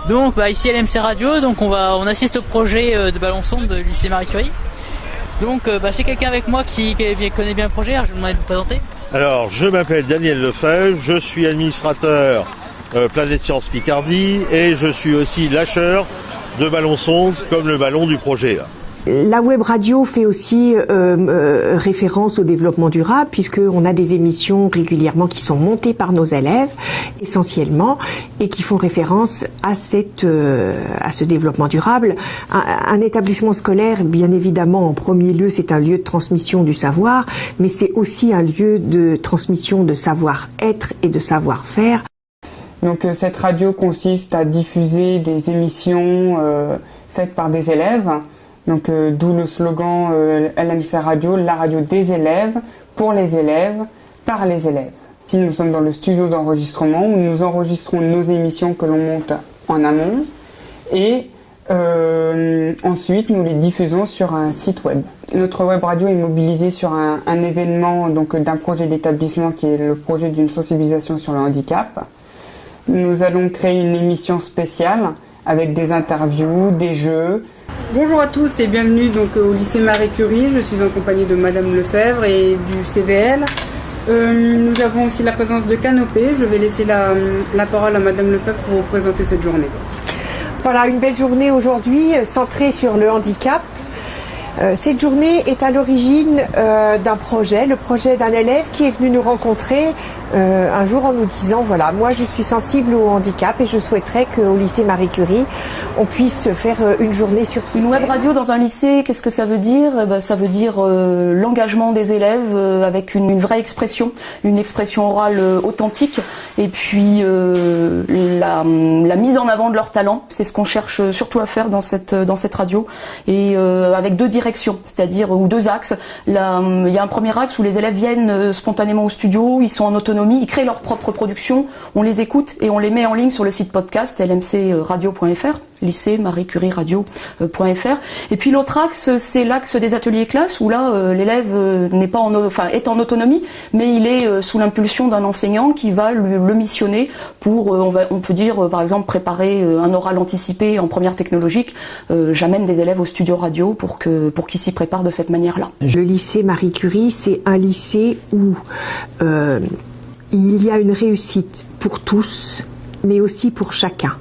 Donc ici à LMC Radio, donc on assiste au projet de ballon sonde du lycée Marie Curie. Donc j'ai quelqu'un avec moi qui connaît bien le projet, alors je vais vous demander de vous présenter. Alors je m'appelle Daniel Lefebvre, je suis administrateur Planète Science Picardie et je suis aussi lâcheur de ballon sonde comme le ballon du projet là. La web radio fait aussi référence au développement durable puisqu'on a des émissions régulièrement qui sont montées par nos élèves essentiellement et qui font référence à ce développement durable. Un établissement scolaire, bien évidemment, en premier lieu, c'est un lieu de transmission du savoir, mais c'est aussi un lieu de transmission de savoir-être et de savoir-faire. Donc cette radio consiste à diffuser des émissions faites par des élèves. Donc d'où le slogan LMC Radio, la radio des élèves, pour les élèves, par les élèves. Ici nous sommes dans le studio d'enregistrement où nous enregistrons nos émissions que l'on monte en amont et ensuite nous les diffusons sur un site web. Notre web radio est mobilisée sur un événement donc d'un projet d'établissement qui est le projet d'une sensibilisation sur le handicap. Nous allons créer une émission spéciale avec des interviews, des jeux. Bonjour à tous et bienvenue donc au lycée Marie Curie. Je suis en compagnie de Madame Lefebvre et du CVL. Nous avons aussi la présence de Canopée. Je vais laisser la parole à Madame Lefebvre pour vous présenter cette journée. Voilà, une belle journée aujourd'hui centrée sur le handicap. Cette journée est à l'origine d'un projet, le projet d'un élève qui est venu nous rencontrer un jour en nous disant voilà, moi je suis sensible au handicap et je souhaiterais qu'au lycée Marie Curie on puisse faire une journée sur une web radio dans un lycée. Qu'est-ce que ça veut dire? Ça veut dire l'engagement des élèves avec une vraie expression, une expression orale authentique et puis la mise en avant de leur talent. C'est ce qu'on cherche surtout à faire dans cette radio et avec deux directions, c'est-à-dire ou deux axes. Il y a un premier axe où les élèves viennent spontanément au studio, ils sont en autonomie, ils créent leur propre production, on les écoute et on les met en ligne sur le site podcast lmcradio.fr, lycée Marie Curie radio.fr. Et puis l'autre axe, c'est l'axe des ateliers classes où là l'élève est en autonomie, mais il est sous l'impulsion d'un enseignant qui va le missionner pour, on peut dire par exemple préparer un oral anticipé en première technologique. J'amène des élèves au studio radio pour qu'ils s'y préparent de cette manière-là. Le lycée Marie Curie, c'est un lycée où il y a une réussite pour tous, mais aussi pour chacun.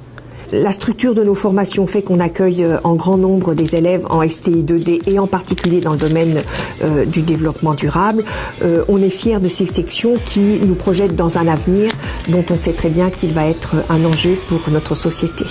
La structure de nos formations fait qu'on accueille en grand nombre des élèves en STI 2D et en particulier dans le domaine du développement durable. On est fiers de ces sections qui nous projettent dans un avenir dont on sait très bien qu'il va être un enjeu pour notre société.